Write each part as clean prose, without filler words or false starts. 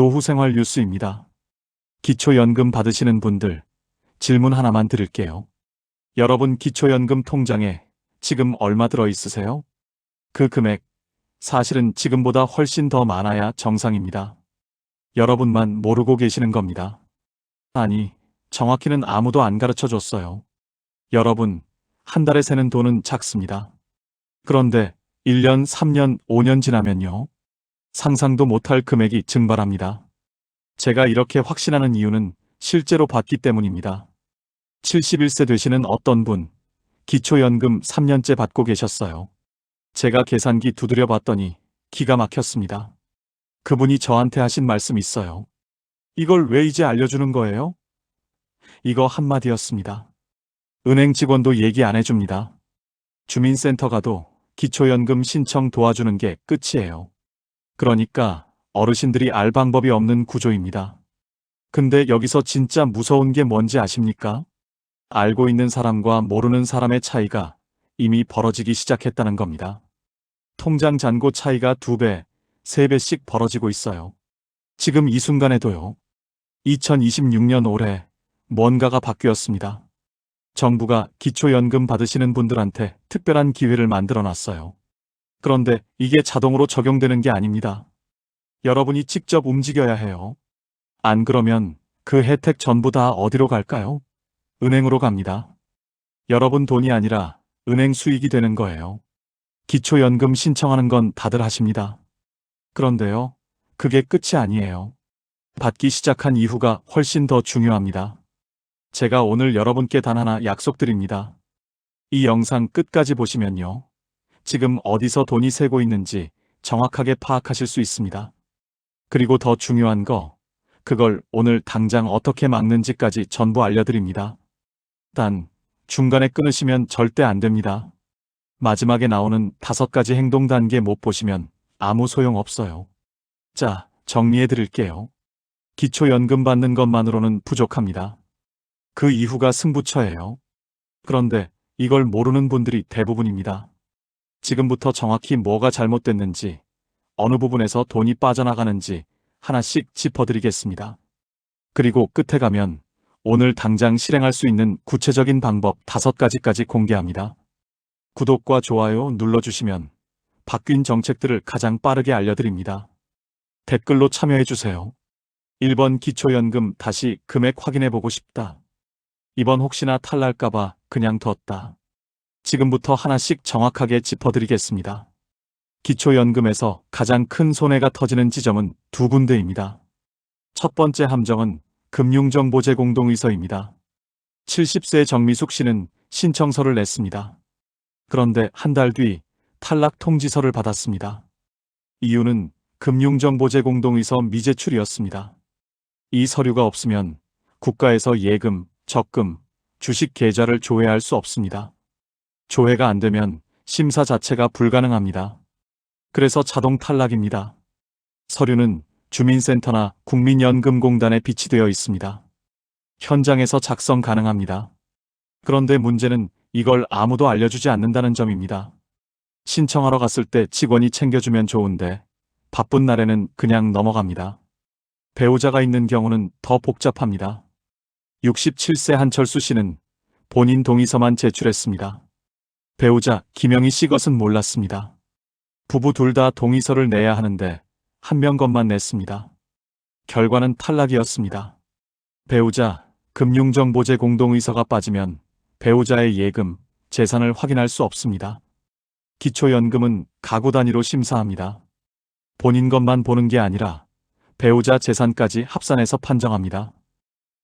노후생활 뉴스입니다. 기초연금 받으시는 분들, 질문 하나만 드릴게요. 여러분 기초연금 통장에 지금 얼마 들어 있으세요? 그 금액, 사실은 지금보다 훨씬 더 많아야 정상입니다. 여러분만 모르고 계시는 겁니다. 아니, 정확히는 아무도 안 가르쳐 줬어요. 여러분, 한 달에 새는 돈은 작습니다. 그런데 1년, 3년, 5년 지나면요. 상상도 못할 금액이 증발합니다. 제가 이렇게 확신하는 이유는 실제로 봤기 때문입니다. 71세 되시는 어떤 분, 기초연금 3년째 받고 계셨어요. 제가 계산기 두드려 봤더니 기가 막혔습니다. 그분이 저한테 하신 말씀 있어요. 이걸 왜 이제 알려주는 거예요? 이거 한마디였습니다. 은행 직원도 얘기 안 해줍니다. 주민센터 가도 기초연금 신청 도와주는 게 끝이에요. 그러니까 어르신들이 알 방법이 없는 구조입니다. 근데 여기서 진짜 무서운 게 뭔지 아십니까? 알고 있는 사람과 모르는 사람의 차이가 이미 벌어지기 시작했다는 겁니다. 통장 잔고 차이가 2배, 3배씩 벌어지고 있어요. 지금 이 순간에도요. 2026년 올해 뭔가가 바뀌었습니다. 정부가 기초연금 받으시는 분들한테 특별한 기회를 만들어 놨어요. 그런데 이게 자동으로 적용되는 게 아닙니다. 여러분이 직접 움직여야 해요. 안 그러면 그 혜택 전부 다 어디로 갈까요? 은행으로 갑니다. 여러분 돈이 아니라 은행 수익이 되는 거예요. 기초연금 신청하는 건 다들 하십니다. 그런데요, 그게 끝이 아니에요. 받기 시작한 이후가 훨씬 더 중요합니다. 제가 오늘 여러분께 단 하나 약속드립니다. 이 영상 끝까지 보시면요. 지금 어디서 돈이 새고 있는지 정확하게 파악하실 수 있습니다. 그리고 더 중요한 거, 그걸 오늘 당장 어떻게 막는지까지 전부 알려드립니다. 단, 중간에 끊으시면 절대 안 됩니다. 마지막에 나오는 5가지 행동 단계 못 보시면 아무 소용 없어요. 자, 정리해 드릴게요. 기초연금 받는 것만으로는 부족합니다. 그 이후가 승부처예요. 그런데 이걸 모르는 분들이 대부분입니다. 지금부터 정확히 뭐가 잘못됐는지, 어느 부분에서 돈이 빠져나가는지 하나씩 짚어드리겠습니다. 그리고 끝에 가면 오늘 당장 실행할 수 있는 구체적인 방법 5가지까지 공개합니다. 구독과 좋아요 눌러주시면 바뀐 정책들을 가장 빠르게 알려드립니다. 댓글로 참여해주세요. 1번 기초연금 다시 금액 확인해보고 싶다. 2번 혹시나 탈날까봐 그냥 뒀다. 지금부터 하나씩 정확하게 짚어드리겠습니다. 기초연금에서 가장 큰 손해가 터지는 지점은 2군데입니다. 첫 번째 함정은 금융정보제공동의서입니다. 70세 정미숙 씨는 신청서를 냈습니다. 그런데 한 달 뒤 탈락 통지서를 받았습니다. 이유는 금융정보제공동의서 미제출이었습니다. 이 서류가 없으면 국가에서 예금, 적금, 주식 계좌를 조회할 수 없습니다. 조회가 안 되면 심사 자체가 불가능합니다. 그래서 자동 탈락입니다. 서류는 주민센터나 국민연금공단에 비치되어 있습니다. 현장에서 작성 가능합니다. 그런데 문제는 이걸 아무도 알려주지 않는다는 점입니다. 신청하러 갔을 때 직원이 챙겨주면 좋은데 바쁜 날에는 그냥 넘어갑니다. 배우자가 있는 경우는 더 복잡합니다. 67세 한철수 씨는 본인 동의서만 제출했습니다. 배우자 김영희 씨 것은 몰랐습니다. 부부 둘 다 동의서를 내야 하는데 한 명 것만 냈습니다. 결과는 탈락이었습니다. 배우자 금융정보제 공동의서가 빠지면 배우자의 예금, 재산을 확인할 수 없습니다. 기초연금은 가구 단위로 심사합니다. 본인 것만 보는 게 아니라 배우자 재산까지 합산해서 판정합니다.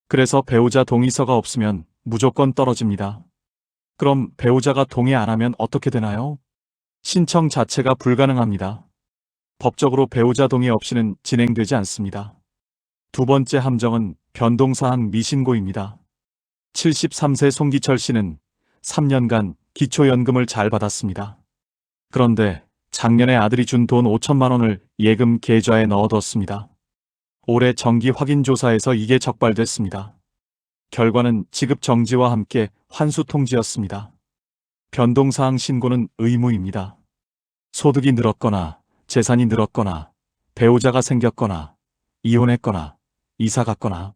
그래서 배우자 동의서가 없으면 무조건 떨어집니다. 그럼 배우자가 동의 안 하면 어떻게 되나요? 신청 자체가 불가능합니다. 법적으로 배우자 동의 없이는 진행되지 않습니다. 두 번째 함정은 변동사항 미신고입니다. 73세 송기철 씨는 3년간 기초연금을 잘 받았습니다. 그런데 작년에 아들이 준 돈 5천만 원을 예금 계좌에 넣어뒀습니다. 올해 정기 확인 조사에서 이게 적발됐습니다. 결과는 지급 정지와 함께 환수 통지였습니다. 변동사항 신고는 의무입니다. 소득이 늘었거나 재산이 늘었거나 배우자가 생겼거나 이혼했거나 이사 갔거나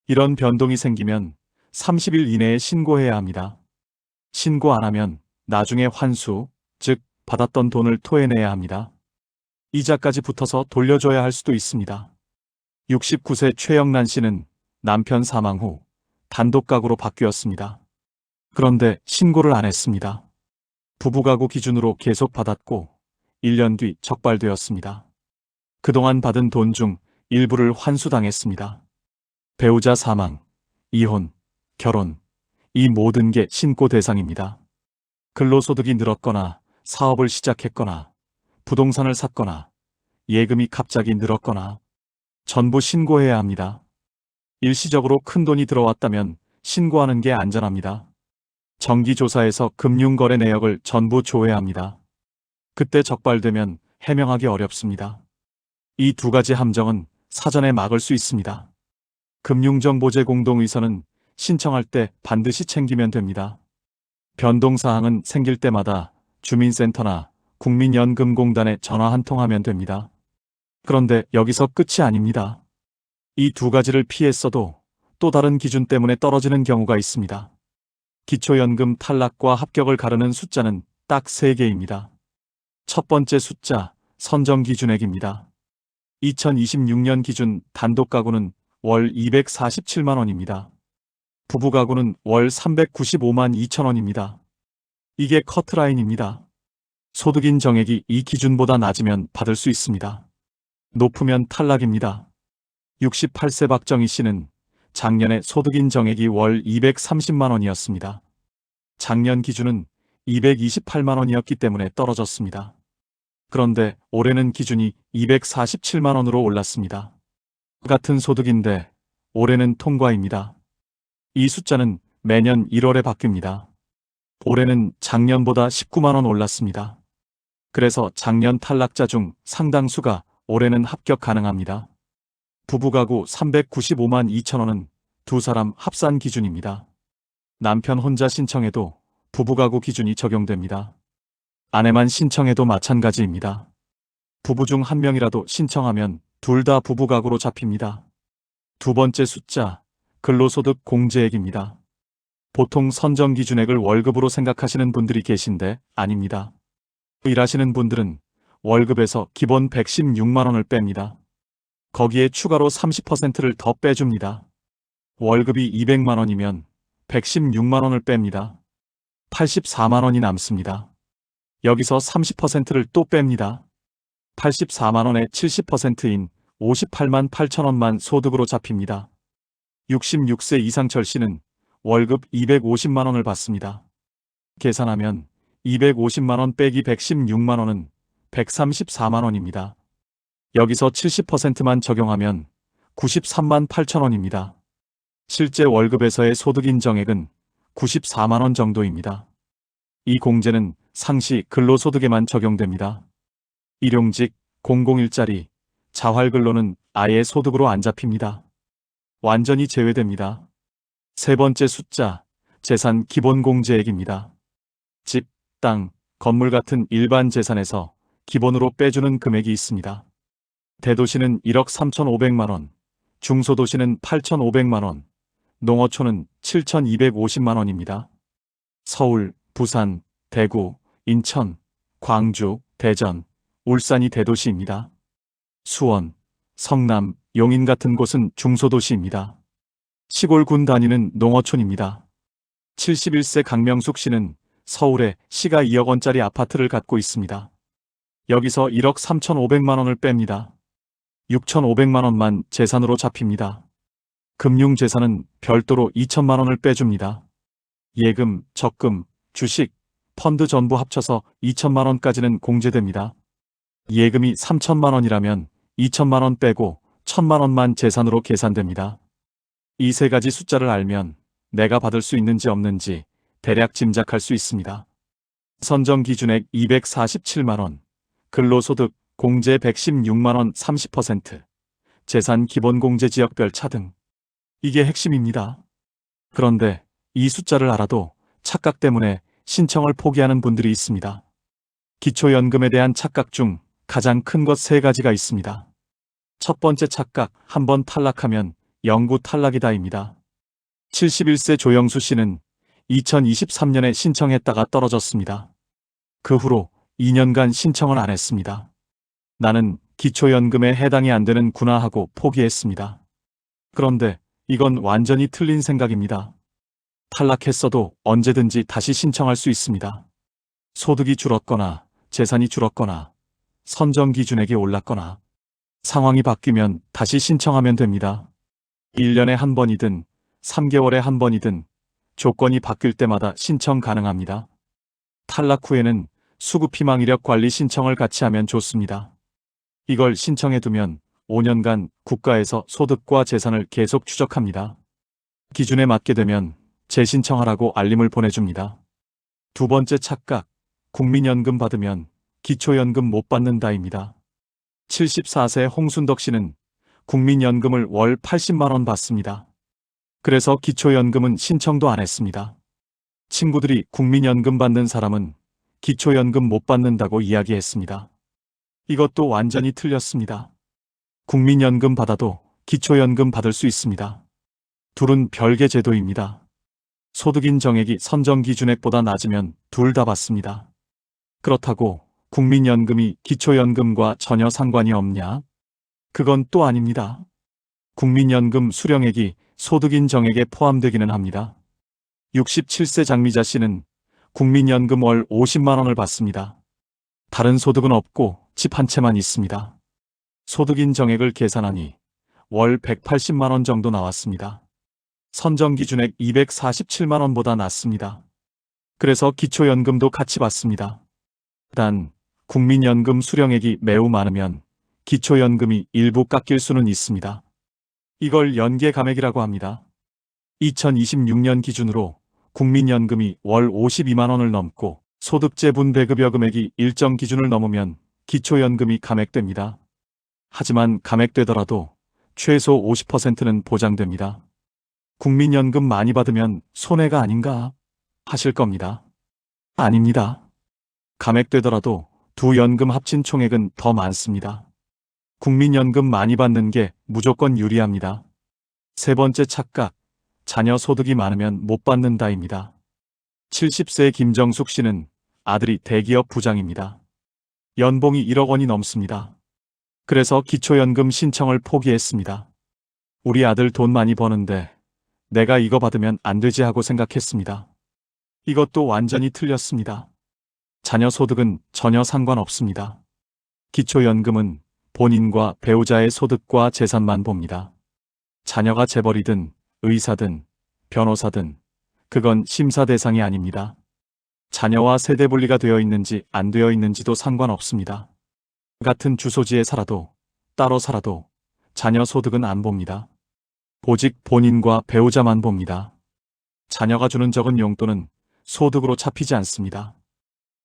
이런 변동이 생기면 30일 이내에 신고해야 합니다. 신고 안 하면 나중에 환수, 즉 받았던 돈을 토해내야 합니다. 이자까지 붙어서 돌려줘야 할 수도 있습니다. 69세 최영란 씨는 남편 사망 후 단독가구로 바뀌었습니다. 그런데 신고를 안 했습니다. 부부가구 기준으로 계속 받았고 1년 뒤 적발되었습니다. 그동안 받은 돈 중 일부를 환수당했습니다. 배우자 사망, 이혼, 결혼, 이 모든 게 신고 대상입니다. 근로소득이 늘었거나 사업을 시작했거나 부동산을 샀거나 예금이 갑자기 늘었거나 전부 신고해야 합니다. 일시적으로 큰 돈이 들어왔다면 신고하는 게 안전합니다. 정기조사에서 금융거래 내역을 전부 조회합니다. 그때 적발되면 해명하기 어렵습니다. 이 두 가지 함정은 사전에 막을 수 있습니다. 금융정보제 공동의서는 신청할 때 반드시 챙기면 됩니다. 변동사항은 생길 때마다 주민센터나 국민연금공단에 전화 한 통 하면 됩니다. 그런데 여기서 끝이 아닙니다. 이 두 가지를 피했어도 또 다른 기준 때문에 떨어지는 경우가 있습니다. 기초연금 탈락과 합격을 가르는 숫자는 딱 3개입니다. 첫 번째 숫자, 선정기준액입니다. 2026년 기준 단독가구는 월 247만 원입니다. 부부가구는 월 395만 2천 원입니다. 이게 커트라인입니다. 소득 인정액이 이 기준보다 낮으면 받을 수 있습니다. 높으면 탈락입니다. 68세 박정희 씨는 작년에 소득 인정액이 월 230만 원이었습니다. 작년 기준은 228만 원이었기 때문에 떨어졌습니다. 그런데 올해는 기준이 247만 원으로 올랐습니다. 같은 소득인데 올해는 통과입니다. 이 숫자는 매년 1월에 바뀝니다. 올해는 작년보다 19만 원 올랐습니다. 그래서 작년 탈락자 중 상당수가 올해는 합격 가능합니다. 부부가구 395만 2천 원은 두 사람 합산 기준입니다. 남편 혼자 신청해도 부부가구 기준이 적용됩니다. 아내만 신청해도 마찬가지입니다. 부부 중 한 명이라도 신청하면 둘 다 부부가구로 잡힙니다. 두 번째 숫자, 근로소득 공제액입니다. 보통 선정기준액을 월급으로 생각하시는 분들이 계신데 아닙니다. 일하시는 분들은 월급에서 기본 116만 원을 뺍니다. 거기에 추가로 30%를 더 빼줍니다. 월급이 200만 원이면 116만 원을 뺍니다. 84만 원이 남습니다. 여기서 30%를 또 뺍니다. 84만 원의 70%인 58만 8천 원만 소득으로 잡힙니다. 66세 이상철 씨는 월급 250만 원을 받습니다. 계산하면 250만 원 빼기 116만 원은 134만 원입니다. 여기서 70%만 적용하면 93만 8천 원입니다. 실제 월급에서의 소득 인정액은 94만 원 정도입니다. 이 공제는 상시 근로소득에만 적용됩니다. 일용직, 공공일자리, 자활근로는 아예 소득으로 안 잡힙니다. 완전히 제외됩니다. 세 번째 숫자, 재산 기본공제액입니다. 집, 땅, 건물 같은 일반 재산에서 기본으로 빼주는 금액이 있습니다. 대도시는 1억 3,500만 원, 중소도시는 8,500만 원, 농어촌은 7,250만 원입니다. 서울, 부산, 대구, 인천, 광주, 대전, 울산이 대도시입니다. 수원, 성남, 용인 같은 곳은 중소도시입니다. 시골군 단위는 농어촌입니다. 71세 강명숙 씨는 서울에 시가 2억 원짜리 아파트를 갖고 있습니다. 여기서 1억 3,500만 원을 뺍니다. 6,500만 원만 재산으로 잡힙니다. 금융재산은 별도로 2천만 원을 빼줍니다. 예금, 적금, 주식, 펀드 전부 합쳐서 2천만 원까지는 공제됩니다. 예금이 3천만 원이라면 2천만 원 빼고 1천만 원만 재산으로 계산됩니다. 이 세 가지 숫자를 알면 내가 받을 수 있는지 없는지 대략 짐작할 수 있습니다. 선정 기준액 247만 원, 근로소득 공제 116만 원 30%, 재산 기본공제 지역별 차등. 이게 핵심입니다. 그런데 이 숫자를 알아도 착각 때문에 신청을 포기하는 분들이 있습니다. 기초연금에 대한 착각 중 가장 큰 것 3가지가 있습니다. 첫 번째 착각, 한번 탈락하면 영구 탈락이다입니다. 71세 조영수 씨는 2023년에 신청했다가 떨어졌습니다. 그 후로 2년간 신청을 안 했습니다. 나는 기초연금에 해당이 안 되는구나 하고 포기했습니다. 그런데 이건 완전히 틀린 생각입니다. 탈락했어도 언제든지 다시 신청할 수 있습니다. 소득이 줄었거나 재산이 줄었거나 선정 기준액이 올랐거나 상황이 바뀌면 다시 신청하면 됩니다. 1년에 한 번이든 3개월에 한 번이든 조건이 바뀔 때마다 신청 가능합니다. 탈락 후에는 수급희망 이력 관리 신청을 같이 하면 좋습니다. 이걸 신청해두면 5년간 국가에서 소득과 재산을 계속 추적합니다. 기준에 맞게 되면 재신청하라고 알림을 보내줍니다. 두 번째 착각, 국민연금 받으면 기초연금 못 받는다입니다. 74세 홍순덕 씨는 국민연금을 월 80만 원 받습니다. 그래서 기초연금은 신청도 안 했습니다. 친구들이 국민연금 받는 사람은 기초연금 못 받는다고 이야기했습니다. 이것도 완전히 틀렸습니다. 국민연금 받아도 기초연금 받을 수 있습니다. 둘은 별개 제도입니다. 소득 인정액이 선정 기준액보다 낮으면 둘 다 받습니다. 그렇다고 국민연금이 기초연금과 전혀 상관이 없냐? 그건 또 아닙니다. 국민연금 수령액이 소득 인정액에 포함되기는 합니다. 67세 장미자 씨는 국민연금 월 50만 원을 받습니다. 다른 소득은 없고 집 한 채만 있습니다. 소득 인정액을 계산하니 월 180만 원 정도 나왔습니다. 선정 기준액 247만 원보다 낮습니다. 그래서 기초연금도 같이 받습니다. 단 국민연금 수령액이 매우 많으면 기초연금이 일부 깎일 수는 있습니다. 이걸 연계감액이라고 합니다. 2026년 기준으로 국민연금이 월 52만 원을 넘고 소득재 분배급여 금액이 일정 기준을 넘으면 기초연금이 감액됩니다. 하지만 감액되더라도 최소 50%는 보장됩니다. 국민연금 많이 받으면 손해가 아닌가 하실 겁니다. 아닙니다. 감액되더라도 두 연금 합친 총액은 더 많습니다. 국민연금 많이 받는 게 무조건 유리합니다. 세 번째 착각, 자녀 소득이 많으면 못 받는다입니다. 70세 김정숙 씨는 아들이 대기업 부장입니다. 연봉이 1억 원이 넘습니다. 그래서 기초연금 신청을 포기했습니다. 우리 아들 돈 많이 버는데 내가 이거 받으면 안 되지 하고 생각했습니다. 이것도 완전히 틀렸습니다. 자녀 소득은 전혀 상관없습니다. 기초연금은 본인과 배우자의 소득과 재산만 봅니다. 자녀가 재벌이든 의사든 변호사든 그건 심사 대상이 아닙니다. 자녀와 세대 분리가 되어 있는지 안 되어 있는지도 상관없습니다. 같은 주소지에 살아도 따로 살아도 자녀 소득은 안 봅니다. 오직 본인과 배우자만 봅니다. 자녀가 주는 적은 용돈은 소득으로 잡히지 않습니다.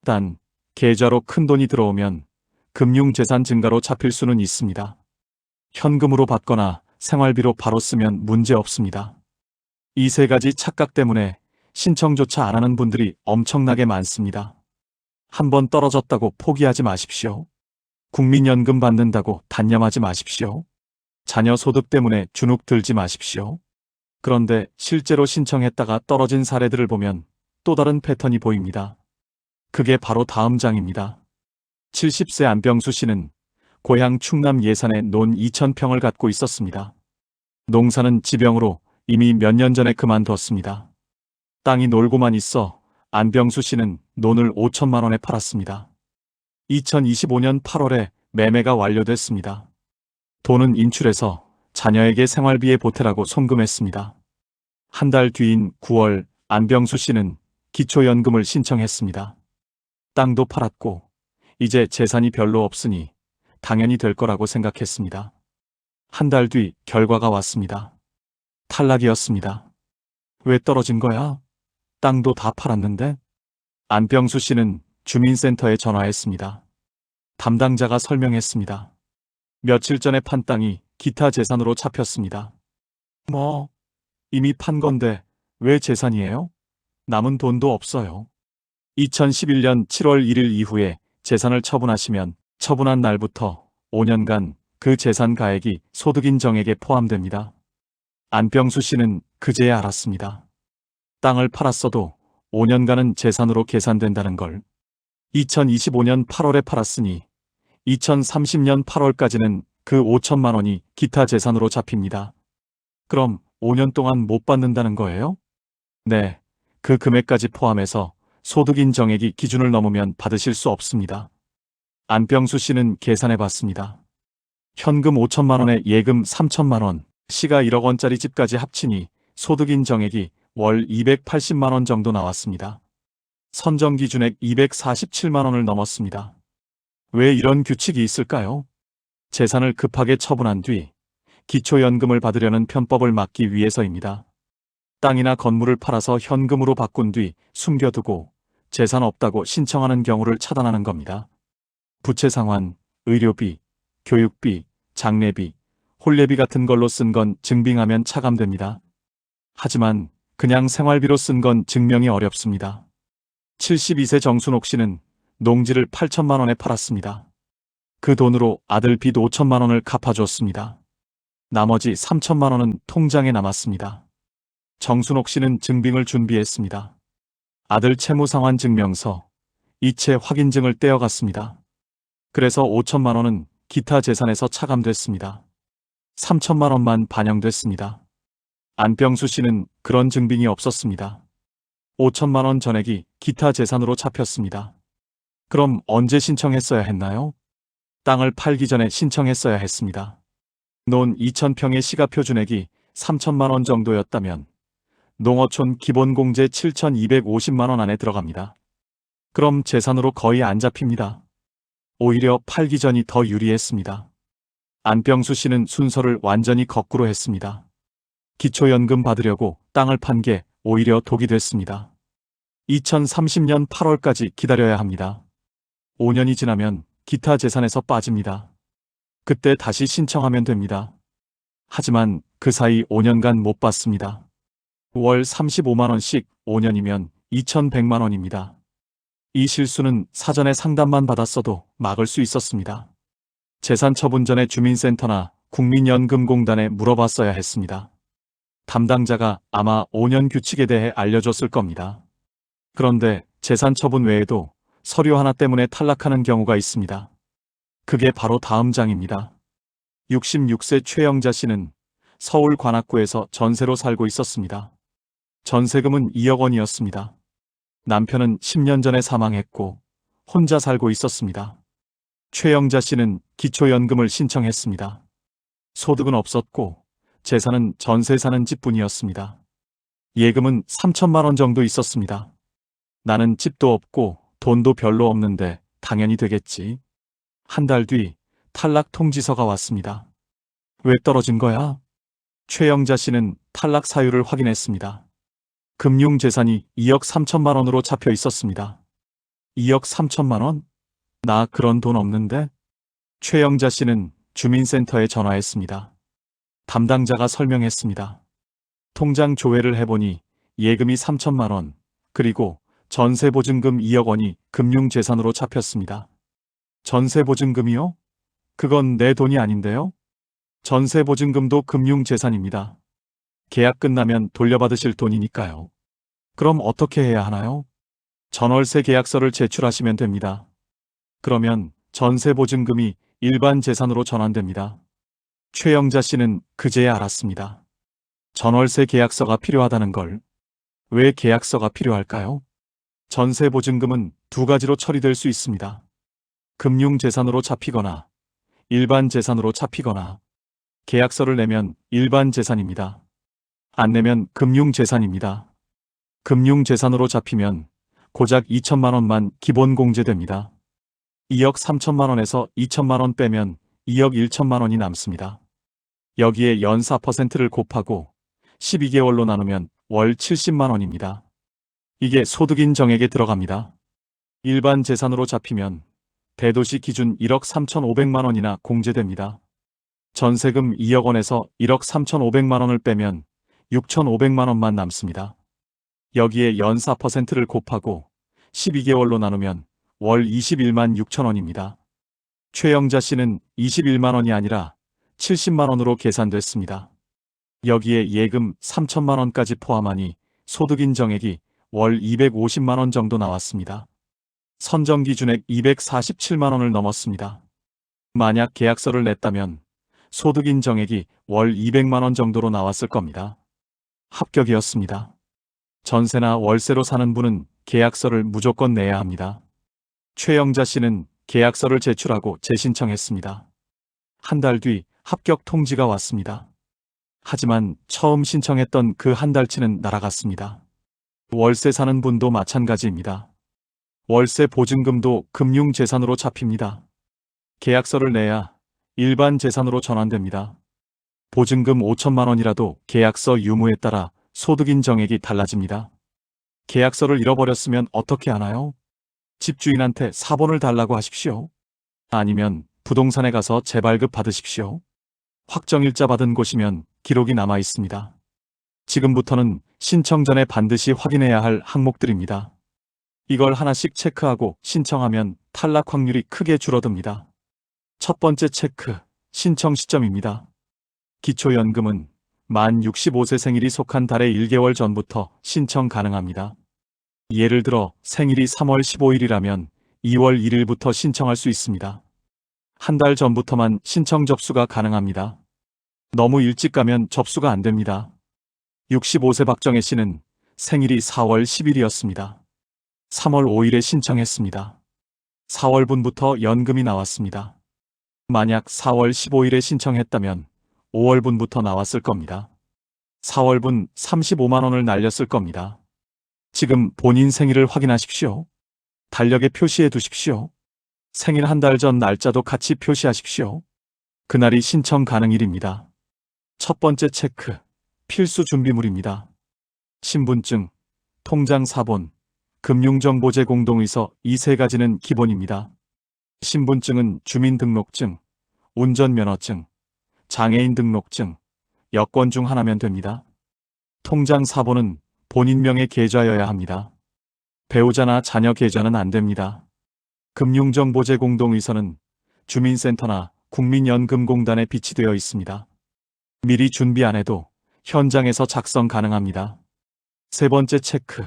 단 계좌로 큰 돈이 들어오면 금융재산 증가로 잡힐 수는 있습니다. 현금으로 받거나 생활비로 바로 쓰면 문제 없습니다. 이 세 가지 착각 때문에 신청조차 안 하는 분들이 엄청나게 많습니다. 한번 떨어졌다고 포기하지 마십시오. 국민연금 받는다고 단념하지 마십시오. 자녀 소득 때문에 주눅 들지 마십시오. 그런데 실제로 신청했다가 떨어진 사례들을 보면 또 다른 패턴이 보입니다. 그게 바로 다음 장입니다. 70세 안병수 씨는 고향 충남 예산에 논 2,000평을 갖고 있었습니다. 농사는 지병으로 이미 몇 년 전에 그만뒀습니다. 땅이 놀고만 있어 안병수 씨는 논을 5천만 원에 팔았습니다. 2025년 8월에 매매가 완료됐습니다. 돈은 인출해서 자녀에게 생활비에 보태라고 송금했습니다. 한 달 뒤인 9월 안병수 씨는 기초연금을 신청했습니다. 땅도 팔았고 이제 재산이 별로 없으니 당연히 될 거라고 생각했습니다. 한 달 뒤 결과가 왔습니다. 탈락이었습니다. 왜 떨어진 거야? 땅도 다 팔았는데? 안병수 씨는 주민센터에 전화했습니다. 담당자가 설명했습니다. 며칠 전에 판 땅이 기타 재산으로 잡혔습니다. 뭐, 이미 판 건데 왜 재산이에요? 남은 돈도 없어요. 2011년 7월 1일 이후에 재산을 처분하시면 처분한 날부터 5년간 그 재산 가액이 소득인정액에 포함됩니다. 안병수 씨는 그제야 알았습니다. 땅을 팔았어도 5년간은 재산으로 계산된다는 걸. 2025년 8월에 팔았으니 2030년 8월까지는 그 5천만 원이 기타 재산으로 잡힙니다. 그럼 5년 동안 못 받는다는 거예요? 네, 그 금액까지 포함해서 소득인정액이 기준을 넘으면 받으실 수 없습니다. 안병수 씨는 계산해 봤습니다. 현금 5천만 원에 예금 3천만 원, 시가 1억 원짜리 집까지 합치니 소득인정액이 월 280만 원 정도 나왔습니다. 선정 기준액 247만 원을 넘었습니다. 왜 이런 규칙이 있을까요? 재산을 급하게 처분한 뒤 기초연금을 받으려는 편법을 막기 위해서입니다. 땅이나 건물을 팔아서 현금으로 바꾼 뒤 숨겨두고 재산 없다고 신청하는 경우를 차단하는 겁니다. 부채 상환, 의료비, 교육비, 장례비, 혼례비 같은 걸로 쓴 건 증빙하면 차감됩니다. 하지만 그냥 생활비로 쓴 건 증명이 어렵습니다. 72세 정순옥 씨는 농지를 8천만 원에 팔았습니다. 그 돈으로 아들 빚 5천만 원을 갚아줬습니다. 나머지 3천만 원은 통장에 남았습니다. 정순옥 씨는 증빙을 준비했습니다. 아들 채무상환 증명서, 이체 확인증을 떼어갔습니다. 그래서 5천만 원은 기타 재산에서 차감됐습니다. 3천만 원만 반영됐습니다. 안병수 씨는 그런 증빙이 없었습니다. 5천만 원 전액이 기타 재산으로 잡혔습니다. 그럼 언제 신청했어야 했나요? 땅을 팔기 전에 신청했어야 했습니다. 논 2,000평의 시가표준액이 3천만 원 정도였다면 농어촌 기본공제 7,250만 원 안에 들어갑니다. 그럼 재산으로 거의 안 잡힙니다. 오히려 팔기 전이 더 유리했습니다. 안병수 씨는 순서를 완전히 거꾸로 했습니다. 기초연금 받으려고 땅을 판 게 오히려 독이 됐습니다. 2030년 8월까지 기다려야 합니다. 5년이 지나면 기타 재산에서 빠집니다. 그때 다시 신청하면 됩니다. 하지만 그 사이 5년간 못 받습니다. 월 35만 원씩 5년이면 2,100만 원입니다. 이 실수는 사전에 상담만 받았어도 막을 수 있었습니다. 재산 처분 전에 주민센터나 국민연금공단에 물어봤어야 했습니다. 담당자가 아마 5년 규칙에 대해 알려줬을 겁니다. 그런데 재산 처분 외에도 서류 하나 때문에 탈락하는 경우가 있습니다. 그게 바로 다음 장입니다. 66세 최영자 씨는 서울 관악구에서 전세로 살고 있었습니다. 전세금은 2억 원이었습니다. 남편은 10년 전에 사망했고 혼자 살고 있었습니다. 최영자 씨는 기초연금을 신청했습니다. 소득은 없었고 재산은 전세 사는 집뿐이었습니다. 예금은 3천만 원 정도 있었습니다. 나는 집도 없고 돈도 별로 없는데 당연히 되겠지. 한 달 뒤 탈락 통지서가 왔습니다. 왜 떨어진 거야? 최영자 씨는 탈락 사유를 확인했습니다. 금융재산이 2억 3천만 원으로 잡혀 있었습니다. 2억 3천만 원? 나 그런 돈 없는데? 최영자 씨는 주민센터에 전화했습니다. 담당자가 설명했습니다. 통장 조회를 해보니 예금이 3천만 원, 그리고 전세보증금 2억 원이 금융재산으로 잡혔습니다. 전세보증금이요? 그건 내 돈이 아닌데요? 전세보증금도 금융재산입니다. 계약 끝나면 돌려받으실 돈이니까요. 그럼 어떻게 해야 하나요? 전월세 계약서를 제출하시면 됩니다. 그러면 전세보증금이 일반 재산으로 전환됩니다. 최영자 씨는 그제야 알았습니다. 전월세 계약서가 필요하다는 걸. 왜 계약서가 필요할까요? 전세보증금은 두 가지로 처리될 수 있습니다. 금융재산으로 잡히거나 일반 재산으로 잡히거나. 계약서를 내면 일반 재산입니다. 안 내면 금융재산입니다. 금융재산으로 잡히면 고작 2천만 원만 기본 공제됩니다. 2억 3천만 원에서 2천만 원 빼면 2억 1천만 원이 남습니다. 여기에 연 4%를 곱하고 12개월로 나누면 월 70만 원입니다. 이게 소득인정액에 들어갑니다. 일반 재산으로 잡히면 대도시 기준 1억 3,500만 원이나 공제됩니다. 전세금 2억 원에서 1억 3,500만 원을 빼면 6,500만 원만 남습니다. 여기에 연 4%를 곱하고 12개월로 나누면 월 21만 6천 원입니다. 최영자 씨는 21만 원이 아니라 70만 원으로 계산됐습니다. 여기에 예금 3천만 원까지 포함하니 소득 인정액이 월 250만 원 정도 나왔습니다. 선정 기준액 247만 원을 넘었습니다. 만약 계약서를 냈다면 소득 인정액이 월 200만 원 정도로 나왔을 겁니다. 합격이었습니다. 전세나 월세로 사는 분은 계약서를 무조건 내야 합니다. 최영자 씨는 계약서를 제출하고 재신청했습니다. 한 달 뒤 합격 통지가 왔습니다. 하지만 처음 신청했던 그 한 달치는 날아갔습니다. 월세 사는 분도 마찬가지입니다. 월세 보증금도 금융재산으로 잡힙니다. 계약서를 내야 일반 재산으로 전환됩니다. 보증금 5천만 원이라도 계약서 유무에 따라 소득 인정액이 달라집니다. 계약서를 잃어버렸으면 어떻게 하나요? 집주인한테 사본을 달라고 하십시오. 아니면 부동산에 가서 재발급 받으십시오. 확정일자 받은 곳이면 기록이 남아 있습니다. 지금부터는 신청 전에 반드시 확인해야 할 항목들입니다. 이걸 하나씩 체크하고 신청하면 탈락 확률이 크게 줄어듭니다. 첫 번째 체크, 신청 시점입니다. 기초연금은 만 65세 생일이 속한 달의 1개월 전부터 신청 가능합니다. 예를 들어 생일이 3월 15일이라면 2월 1일부터 신청할 수 있습니다. 한 달 전부터만 신청 접수가 가능합니다. 너무 일찍 가면 접수가 안 됩니다. 65세 박정혜 씨는 생일이 4월 10일이었습니다. 3월 5일에 신청했습니다. 4월분부터 연금이 나왔습니다. 만약 4월 15일에 신청했다면 5월분부터 나왔을 겁니다. 4월분 35만 원을 날렸을 겁니다. 지금 본인 생일을 확인하십시오. 달력에 표시해 두십시오. 생일 한 달 전 날짜도 같이 표시하십시오. 그날이 신청 가능일입니다. 첫 번째 체크, 필수 준비물입니다. 신분증, 통장 사본, 금융정보제 공동의서 이 세 가지는 기본입니다. 신분증은 주민등록증, 운전면허증, 장애인 등록증, 여권 중 하나면 됩니다. 통장 사본은 본인 명의 계좌여야 합니다. 배우자나 자녀 계좌는 안 됩니다. 금융정보제 공동의서는 주민센터나 국민연금공단에 비치되어 있습니다. 미리 준비 안 해도 현장에서 작성 가능합니다. 세 번째 체크,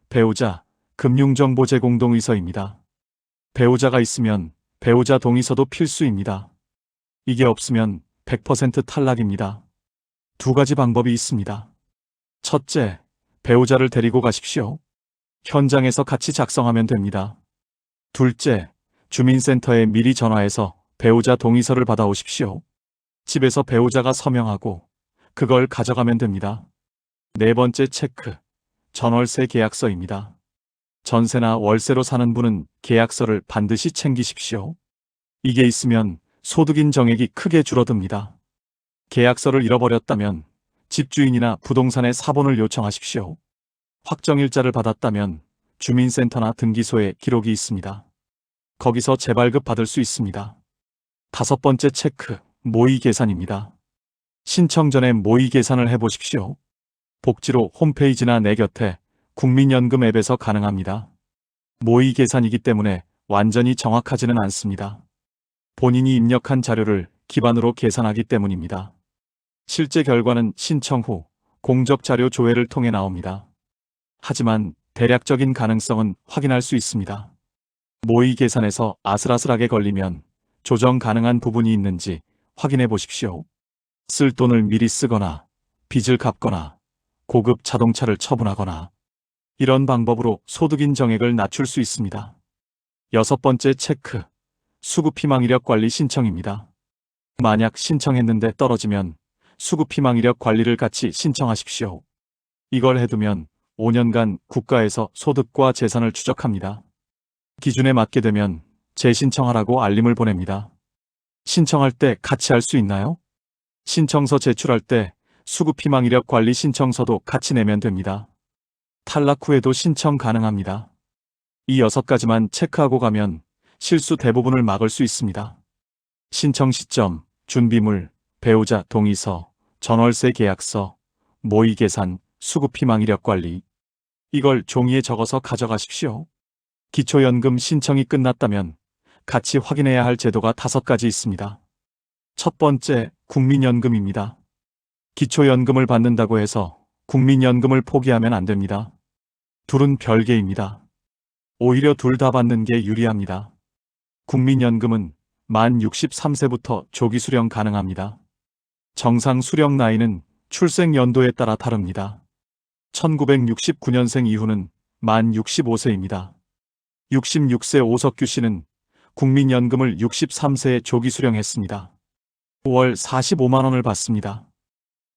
배우자, 금융정보제 공동의서입니다. 배우자가 있으면 배우자 동의서도 필수입니다. 이게 없으면 100% 탈락입니다. 두 가지 방법이 있습니다. 첫째, 배우자를 데리고 가십시오. 현장에서 같이 작성하면 됩니다. 둘째, 주민센터에 미리 전화해서 배우자 동의서를 받아오십시오. 집에서 배우자가 서명하고 그걸 가져가면 됩니다. 네 번째 체크, 전월세 계약서입니다. 전세나 월세로 사는 분은 계약서를 반드시 챙기십시오. 이게 있으면 소득 인정액이 크게 줄어듭니다. 계약서를 잃어버렸다면 집주인이나 부동산에 사본을 요청하십시오. 확정일자를 받았다면 주민센터나 등기소에 기록이 있습니다. 거기서 재발급 받을 수 있습니다. 다섯 번째 체크, 모의 계산입니다. 신청 전에 모의 계산을 해보십시오. 복지로 홈페이지나 내 곁에 국민연금 앱에서 가능합니다. 모의 계산이기 때문에 완전히 정확하지는 않습니다. 본인이 입력한 자료를 기반으로 계산하기 때문입니다. 실제 결과는 신청 후 공적자료 조회를 통해 나옵니다. 하지만 대략적인 가능성은 확인할 수 있습니다. 모의 계산에서 아슬아슬하게 걸리면 조정 가능한 부분이 있는지 확인해 보십시오. 쓸 돈을 미리 쓰거나 빚을 갚거나 고급 자동차를 처분하거나 이런 방법으로 소득 인정액을 낮출 수 있습니다. 여섯 번째 체크, 수급희망 이력 관리 신청입니다. 만약 신청했는데 떨어지면 수급희망 이력 관리를 같이 신청하십시오. 이걸 해두면 5년간 국가에서 소득과 재산을 추적합니다. 기준에 맞게 되면 재신청하라고 알림을 보냅니다. 신청할 때 같이 할 수 있나요? 신청서 제출할 때 수급희망 이력 관리 신청서도 같이 내면 됩니다. 탈락 후에도 신청 가능합니다. 이 6가지만 체크하고 가면 실수 대부분을 막을 수 있습니다. 신청 시점, 준비물, 배우자 동의서, 전월세 계약서, 모의 계산, 수급희망 이력 관리. 이걸 종이에 적어서 가져가십시오. 기초연금 신청이 끝났다면 같이 확인해야 할 제도가 5가지 있습니다. 첫 번째, 국민연금입니다. 기초연금을 받는다고 해서 국민연금을 포기하면 안 됩니다. 둘은 별개입니다. 오히려 둘 다 받는 게 유리합니다. 국민연금은 만 63세부터 조기 수령 가능합니다. 정상 수령 나이는 출생 연도에 따라 다릅니다. 1969년생 이후는 만 65세입니다. 66세 오석규 씨는 국민연금을 63세에 조기 수령했습니다. 월 45만 원을 받습니다.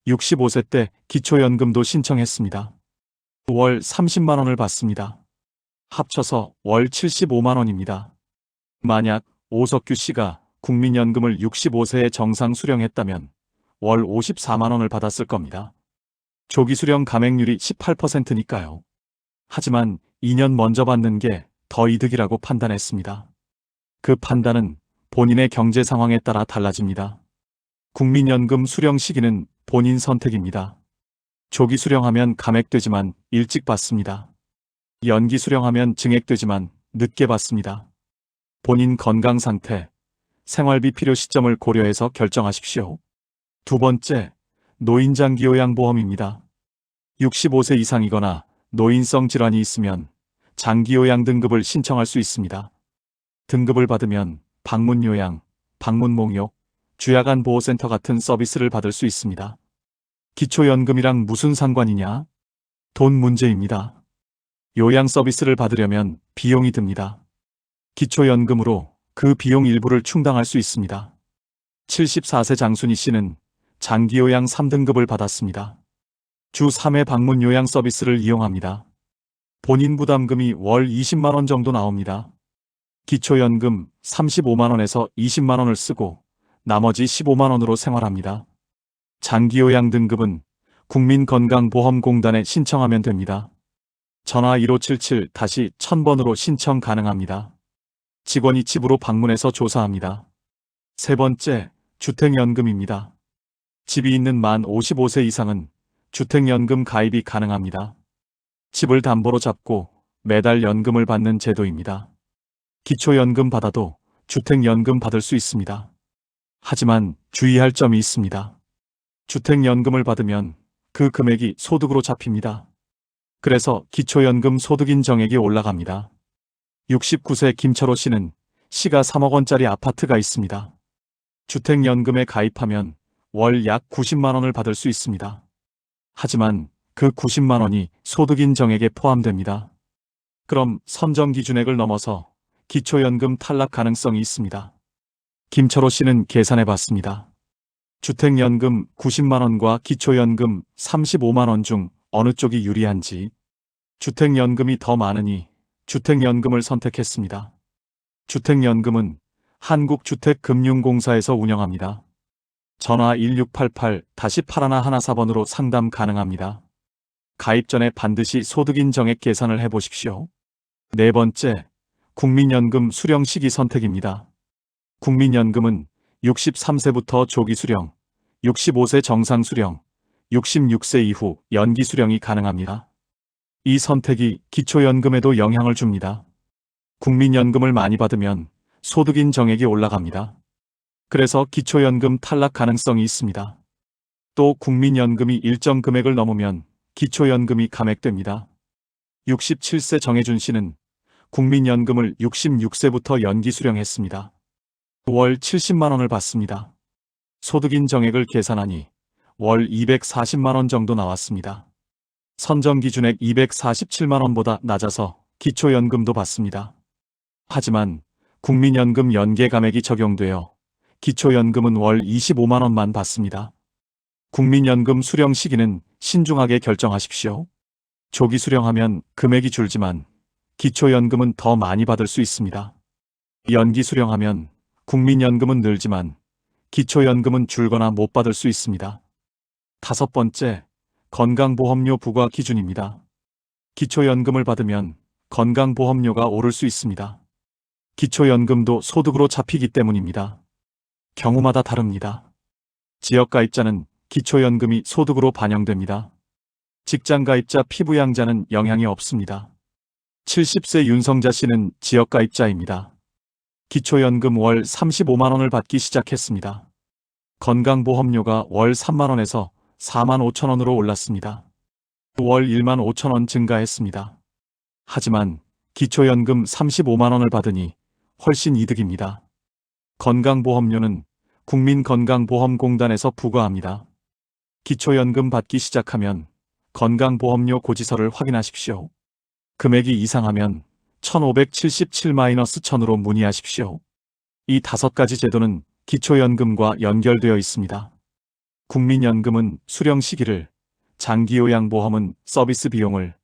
65세 때 기초연금도 신청했습니다. 월 30만 원을 받습니다. 합쳐서 월 75만 원입니다. 만약 오석규 씨가 국민연금을 65세에 정상 수령했다면 월 54만 원을 받았을 겁니다. 조기 수령 감액률이 18%니까요. 하지만 2년 먼저 받는 게 더 이득이라고 판단했습니다. 그 판단은 본인의 경제 상황에 따라 달라집니다. 국민연금 수령 시기는 본인 선택입니다. 조기 수령하면 감액되지만 일찍 받습니다. 연기 수령하면 증액되지만 늦게 받습니다. 본인 건강 상태, 생활비 필요 시점을 고려해서 결정하십시오. 두 번째, 노인장기요양보험입니다. 65세 이상이거나 노인성 질환이 있으면 장기요양 등급을 신청할 수 있습니다. 등급을 받으면 방문요양, 방문목욕, 주야간 보호센터 같은 서비스를 받을 수 있습니다. 기초연금이랑 무슨 상관이냐? 돈 문제입니다. 요양 서비스를 받으려면 비용이 듭니다. 기초연금으로 그 비용 일부를 충당할 수 있습니다. 74세 장순희 씨는 장기요양 3등급을 받았습니다. 주 3회 방문 요양 서비스를 이용합니다. 본인 부담금이 월 20만 원 정도 나옵니다. 기초연금 35만 원에서 20만 원을 쓰고 나머지 15만 원으로 생활합니다. 장기요양 등급은 국민건강보험공단에 신청하면 됩니다. 전화 1577-1000번으로 신청 가능합니다. 직원이 집으로 방문해서 조사합니다. 세 번째, 주택연금입니다. 집이 있는 만 55세 이상은 주택연금 가입이 가능합니다. 집을 담보로 잡고 매달 연금을 받는 제도입니다. 기초연금 받아도 주택연금 받을 수 있습니다. 하지만 주의할 점이 있습니다. 주택연금을 받으면 그 금액이 소득으로 잡힙니다. 그래서 기초연금 소득인 정액이 올라갑니다. 69세 김철호 씨는 시가 3억 원짜리 아파트가 있습니다. 주택연금에 가입하면 월 약 90만 원을 받을 수 있습니다. 하지만 그 90만 원이 소득인 정액에 포함됩니다. 그럼 선정 기준액을 넘어서 기초연금 탈락 가능성이 있습니다. 김철호 씨는 계산해 봤습니다. 주택연금 90만 원과 기초연금 35만 원 중 어느 쪽이 유리한지. 주택연금이 더 많으니 주택연금을 선택했습니다. 주택연금은 한국주택금융공사에서 운영합니다. 전화 1688-8114번으로 상담 가능합니다. 가입 전에 반드시 소득인 정액 계산을 해보십시오. 네 번째, 국민연금 수령 시기 선택입니다. 국민연금은 63세부터 조기 수령, 65세 정상 수령, 66세 이후 연기 수령이 가능합니다. 이 선택이 기초연금에도 영향을 줍니다. 국민연금을 많이 받으면 소득인 정액이 올라갑니다. 그래서 기초연금 탈락 가능성이 있습니다. 또 국민연금이 일정 금액을 넘으면 기초연금이 감액됩니다. 67세 정혜준 씨는 국민연금을 66세부터 연기 수령했습니다. 월 70만 원을 받습니다. 소득인 정액을 계산하니 월 240만 원 정도 나왔습니다. 선정 기준액 247만 원보다 낮아서 기초연금도 받습니다. 하지만 국민연금 연계 감액이 적용되어 기초연금은 월 25만 원만 받습니다. 국민연금 수령 시기는 신중하게 결정하십시오. 조기 수령하면 금액이 줄지만 기초연금은 더 많이 받을 수 있습니다. 연기 수령하면 국민연금은 늘지만 기초연금은 줄거나 못 받을 수 있습니다. 다섯 번째, 건강보험료 부과 기준입니다. 기초연금을 받으면 건강보험료가 오를 수 있습니다. 기초연금도 소득으로 잡히기 때문입니다. 경우마다 다릅니다. 지역가입자는 기초연금이 소득으로 반영됩니다. 직장가입자 피부양자는 영향이 없습니다. 70세 윤성자 씨는 지역가입자입니다. 기초연금 월 35만 원을 받기 시작했습니다. 건강보험료가 월 3만 원에서 4만 5천 원으로 올랐습니다. 월 1만 5천 원 증가했습니다. 하지만 기초연금 35만 원을 받으니 훨씬 이득입니다. 건강보험료는 국민건강보험공단에서 부과합니다. 기초연금 받기 시작하면 건강보험료 고지서를 확인하십시오. 금액이 이상하면 1577-1000으로 문의하십시오. 이 5가지 제도는 기초연금과 연결되어 있습니다. 국민연금은 수령 시기를, 장기요양보험은 서비스 비용을,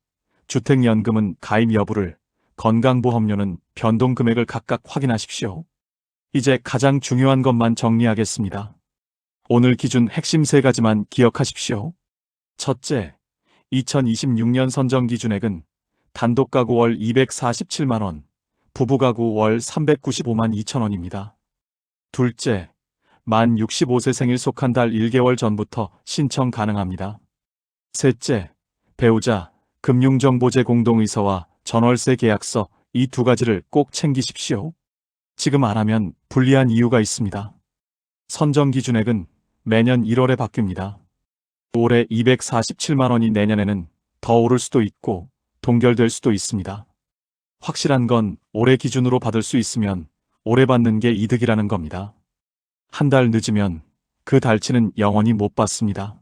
주택연금은 가입 여부를, 건강보험료는 변동 금액을 각각 확인하십시오. 이제 가장 중요한 것만 정리하겠습니다. 오늘 기준 핵심 3가지만 기억하십시오. 첫째, 2026년 선정 기준액은 단독가구 월 247만 원, 부부가구 월 395만 2천 원입니다. 둘째, 만 65세 생일 속한 달 1개월 전부터 신청 가능합니다. 셋째, 배우자, 금융정보제 공동의서와 전월세 계약서 이 2가지를 꼭 챙기십시오. 지금 안 하면 불리한 이유가 있습니다. 선정 기준액은 매년 1월에 바뀝니다. 올해 247만 원이 내년에는 더 오를 수도 있고 동결될 수도 있습니다. 확실한 건 올해 기준으로 받을 수 있으면 올해 받는 게 이득이라는 겁니다. 한 달 늦으면 그 달치는 영원히 못 받습니다.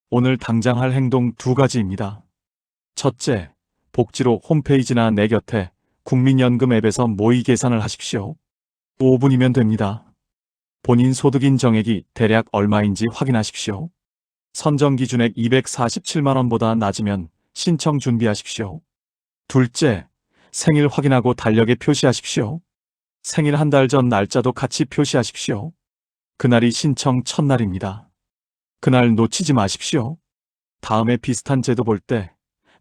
오늘 당장 할 행동 2가지입니다. 첫째, 복지로 홈페이지나 내 곁에 국민연금 앱에서 모의 계산을 하십시오. 5분이면 됩니다. 본인 소득인 정액이 대략 얼마인지 확인하십시오. 선정 기준액 247만 원보다 낮으면 신청 준비하십시오. 둘째, 생일 확인하고 달력에 표시하십시오. 생일 한 달 전 날짜도 같이 표시하십시오. 그날이 신청 첫날입니다. 그날 놓치지 마십시오. 다음에 비슷한 제도 볼 때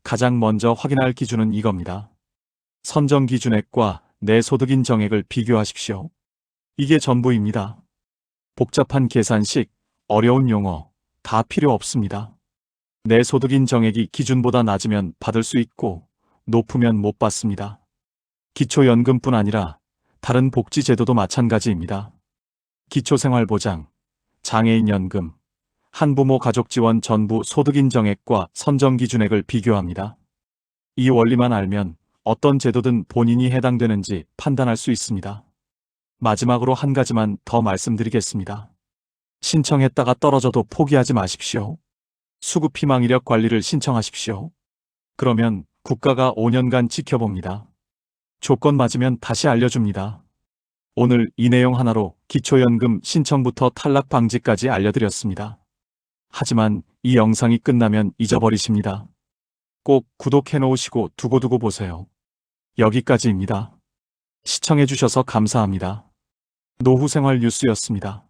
가장 먼저 확인할 기준은 이겁니다. 선정 기준액과 내 소득인 정액을 비교하십시오. 이게 전부입니다. 복잡한 계산식, 어려운 용어 다 필요 없습니다. 내 소득인 정액이 기준보다 낮으면 받을 수 있고 높으면 못 받습니다. 기초연금뿐 아니라 다른 복지제도도 마찬가지입니다. 기초생활보장, 장애인연금, 한부모 가족지원 전부 소득인 정액과 선정 기준액을 비교합니다. 이 원리만 알면 어떤 제도든 본인이 해당되는지 판단할 수 있습니다. 마지막으로 한 가지만 더 말씀드리겠습니다. 신청했다가 떨어져도 포기하지 마십시오. 수급희망 이력 관리를 신청하십시오. 그러면 국가가 5년간 지켜봅니다. 조건 맞으면 다시 알려줍니다. 오늘 이 내용 하나로 기초연금 신청부터 탈락 방지까지 알려드렸습니다. 하지만 이 영상이 끝나면 잊어버리십니다. 꼭 구독해 놓으시고 두고두고 보세요. 여기까지입니다. 시청해주셔서 감사합니다. 노후생활 뉴스였습니다.